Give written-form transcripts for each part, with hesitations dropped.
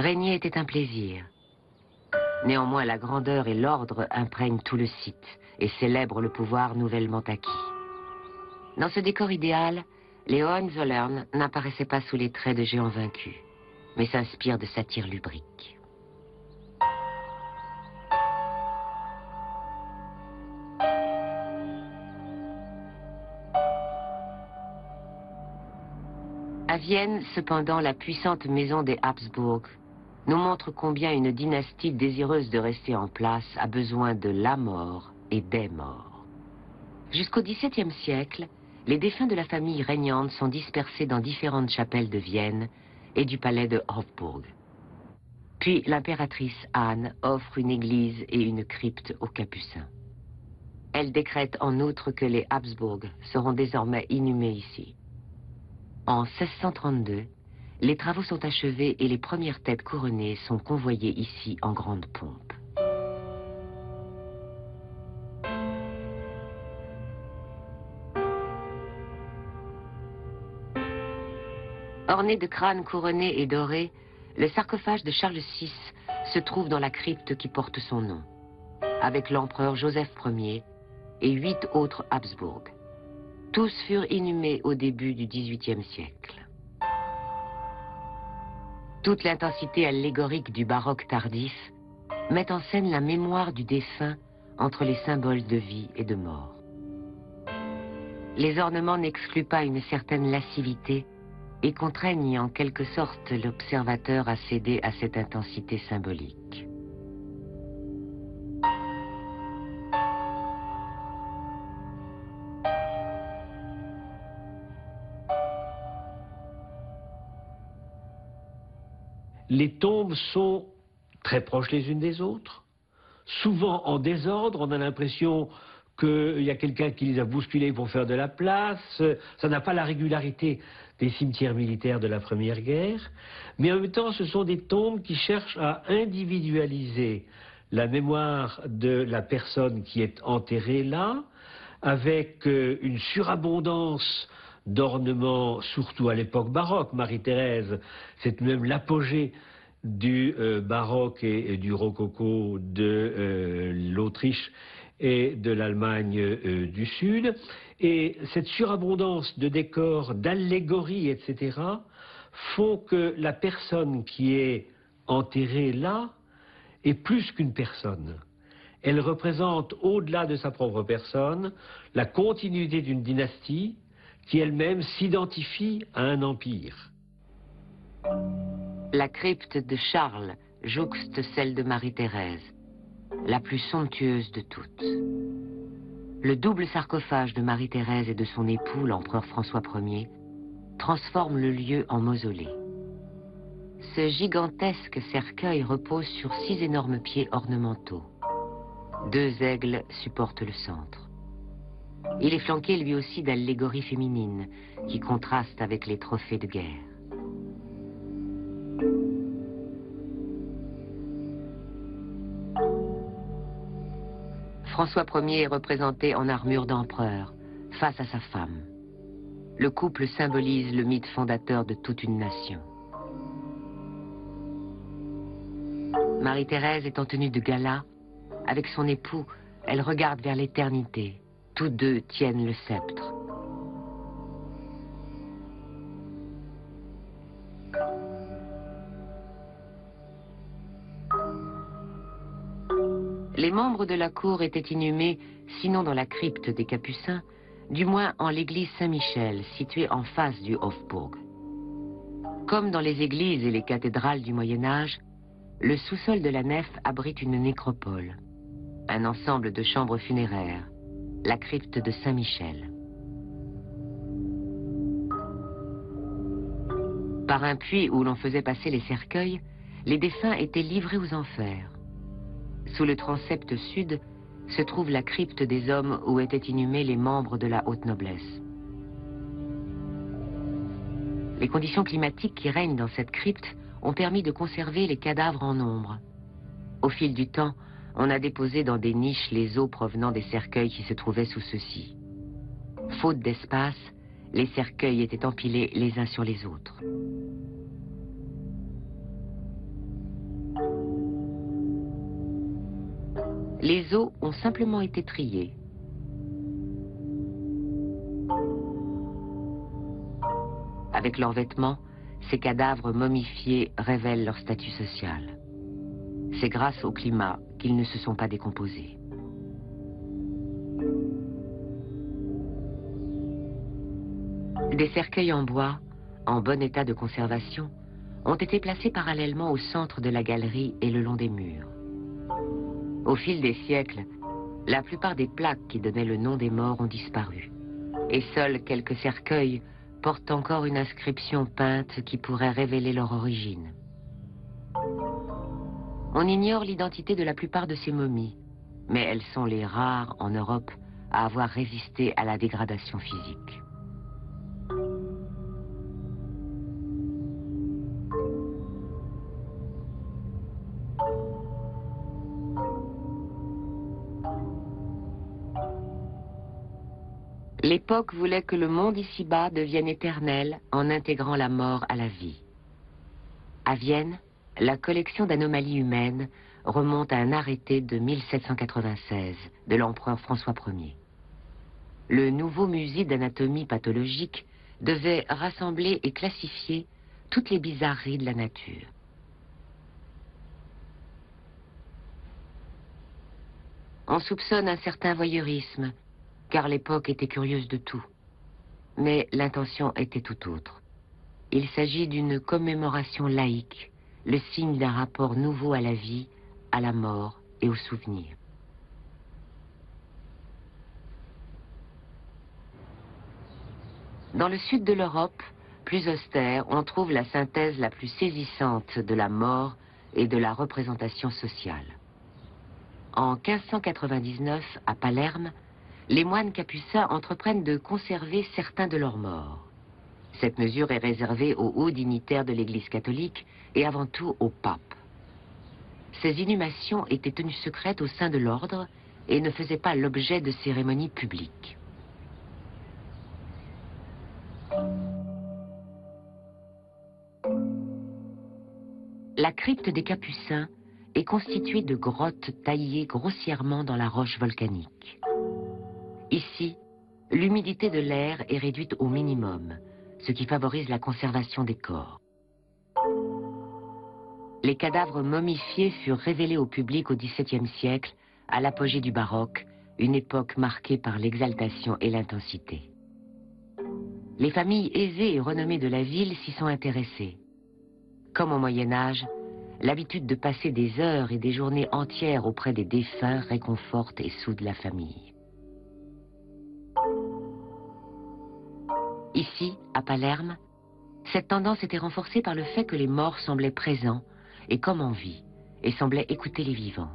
Régner était un plaisir. Néanmoins, la grandeur et l'ordre imprègnent tout le site et célèbrent le pouvoir nouvellement acquis. Dans ce décor idéal, les Hohenzollern n'apparaissaient pas sous les traits de géants vaincus, mais s'inspirent de satyres lubriques. À Vienne, cependant, la puissante maison des Habsbourg nous montre combien une dynastie désireuse de rester en place a besoin de la mort et des morts. Jusqu'au XVIIe siècle, les défunts de la famille régnante sont dispersés dans différentes chapelles de Vienne et du palais de Hofburg. Puis l'impératrice Anne offre une église et une crypte aux Capucins. Elle décrète en outre que les Habsbourg seront désormais inhumés ici. En 1632, les travaux sont achevés et les premières têtes couronnées sont convoyées ici en grande pompe. Orné de crânes couronnés et dorés, le sarcophage de Charles VI se trouve dans la crypte qui porte son nom, avec l'empereur Joseph Ier et 8 autres Habsbourg. Tous furent inhumés au début du XVIIIe siècle. Toute l'intensité allégorique du baroque tardif met en scène la mémoire du défunt entre les symboles de vie et de mort. Les ornements n'excluent pas une certaine lascivité et contraignent en quelque sorte l'observateur à céder à cette intensité symbolique. Les tombes sont très proches les unes des autres, souvent en désordre. On a l'impression qu'il y a quelqu'un qui les a bousculées pour faire de la place. Ça n'a pas la régularité des cimetières militaires de la Première Guerre. Mais en même temps, ce sont des tombes qui cherchent à individualiser la mémoire de la personne qui est enterrée là, avec une surabondance d'ornements, surtout à l'époque baroque. Marie-Thérèse, c'est même l'apogée du baroque et du rococo de l'Autriche et de l'Allemagne du Sud. Et cette surabondance de décors, d'allégories, etc., font que la personne qui est enterrée là est plus qu'une personne. Elle représente, au-delà de sa propre personne, la continuité d'une dynastie qui elle-même s'identifie à un empire. La crypte de Charles jouxte celle de Marie-Thérèse, la plus somptueuse de toutes. Le double sarcophage de Marie-Thérèse et de son époux, l'empereur François Ier, transforme le lieu en mausolée. Ce gigantesque cercueil repose sur 6 énormes pieds ornementaux. 2 aigles supportent le centre. Il est flanqué lui aussi d'allégories féminines qui contrastent avec les trophées de guerre. François Ier est représenté en armure d'empereur, face à sa femme. Le couple symbolise le mythe fondateur de toute une nation. Marie-Thérèse est en tenue de gala. Avec son époux, elle regarde vers l'éternité. Tous deux tiennent le sceptre. Les membres de la cour étaient inhumés, sinon dans la crypte des Capucins, du moins en l'église Saint-Michel, située en face du Hofburg. Comme dans les églises et les cathédrales du Moyen-Âge, le sous-sol de la nef abrite une nécropole, un ensemble de chambres funéraires, la crypte de Saint-Michel. Par un puits où l'on faisait passer les cercueils, les défunts étaient livrés aux enfers. Sous le transept sud se trouve la crypte des hommes où étaient inhumés les membres de la haute noblesse. Les conditions climatiques qui règnent dans cette crypte ont permis de conserver les cadavres en nombre. Au fil du temps, on a déposé dans des niches les os provenant des cercueils qui se trouvaient sous ceux-ci. Faute d'espace, les cercueils étaient empilés les uns sur les autres. Les os ont simplement été triés. Avec leurs vêtements, ces cadavres momifiés révèlent leur statut social. C'est grâce au climat qu'ils ne se sont pas décomposés. Des cercueils en bois, en bon état de conservation, ont été placés parallèlement au centre de la galerie et le long des murs. Au fil des siècles, la plupart des plaques qui donnaient le nom des morts ont disparu. Et seuls quelques cercueils portent encore une inscription peinte qui pourrait révéler leur origine. On ignore l'identité de la plupart de ces momies, mais elles sont les rares en Europe à avoir résisté à la dégradation physique. L'époque voulait que le monde ici-bas devienne éternel en intégrant la mort à la vie. À Vienne, la collection d'anomalies humaines remonte à un arrêté de 1796 de l'empereur François Ier. Le nouveau musée d'anatomie pathologique devait rassembler et classifier toutes les bizarreries de la nature. On soupçonne un certain voyeurisme, car l'époque était curieuse de tout. Mais l'intention était tout autre. Il s'agit d'une commémoration laïque, le signe d'un rapport nouveau à la vie, à la mort et au souvenir. Dans le sud de l'Europe, plus austère, on trouve la synthèse la plus saisissante de la mort et de la représentation sociale. En 1599, à Palerme, les moines capucins entreprennent de conserver certains de leurs morts. Cette mesure est réservée aux hauts dignitaires de l'Église catholique et avant tout au pape. Ces inhumations étaient tenues secrètes au sein de l'ordre et ne faisaient pas l'objet de cérémonies publiques. La crypte des Capucins est constituée de grottes taillées grossièrement dans la roche volcanique. Ici, l'humidité de l'air est réduite au minimum, ce qui favorise la conservation des corps. Les cadavres momifiés furent révélés au public au XVIIe siècle, à l'apogée du baroque, une époque marquée par l'exaltation et l'intensité. Les familles aisées et renommées de la ville s'y sont intéressées. Comme au Moyen-Âge, l'habitude de passer des heures et des journées entières auprès des défunts réconforte et soude la famille. Ici, à Palerme, cette tendance était renforcée par le fait que les morts semblaient présents et comme en vie, et semblaient écouter les vivants.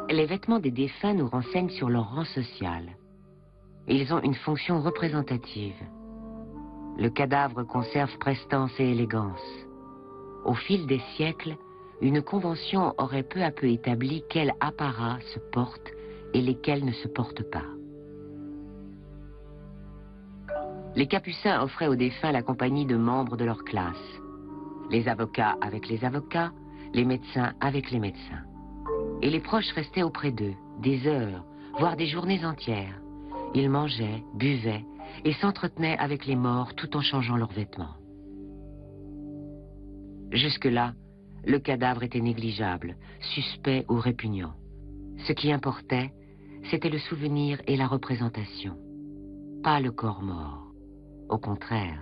Les vêtements des défunts nous renseignent sur leur rang social. Ils ont une fonction représentative. Le cadavre conserve prestance et élégance. Au fil des siècles, une convention aurait peu à peu établi quels apparats se portent et lesquels ne se portent pas. Les capucins offraient aux défunts la compagnie de membres de leur classe. Les avocats avec les avocats, les médecins avec les médecins. Et les proches restaient auprès d'eux, des heures, voire des journées entières. Ils mangeaient, buvaient et s'entretenaient avec les morts tout en changeant leurs vêtements. Jusque-là, le cadavre était négligeable, suspect ou répugnant. Ce qui importait, c'était le souvenir et la représentation, pas le corps mort. Au contraire,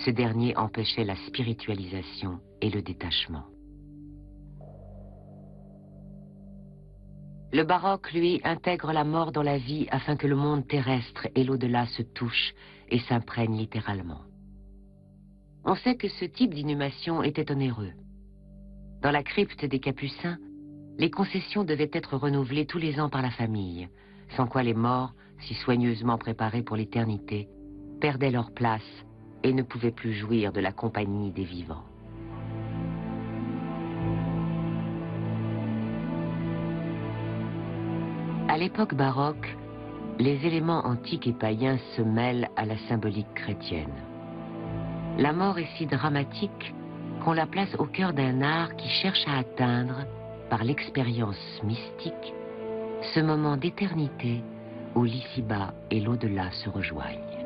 ce dernier empêchait la spiritualisation et le détachement. Le baroque, lui, intègre la mort dans la vie afin que le monde terrestre et l'au-delà se touchent et s'imprègnent littéralement. On sait que ce type d'inhumation était onéreux. Dans la crypte des Capucins, les concessions devaient être renouvelées tous les ans par la famille, sans quoi les morts, si soigneusement préparés pour l'éternité, perdaient leur place et ne pouvaient plus jouir de la compagnie des vivants. À l'époque baroque, les éléments antiques et païens se mêlent à la symbolique chrétienne. La mort est si dramatique qu'on la place au cœur d'un art qui cherche à atteindre, par l'expérience mystique, ce moment d'éternité où l'ici-bas et l'au-delà se rejoignent.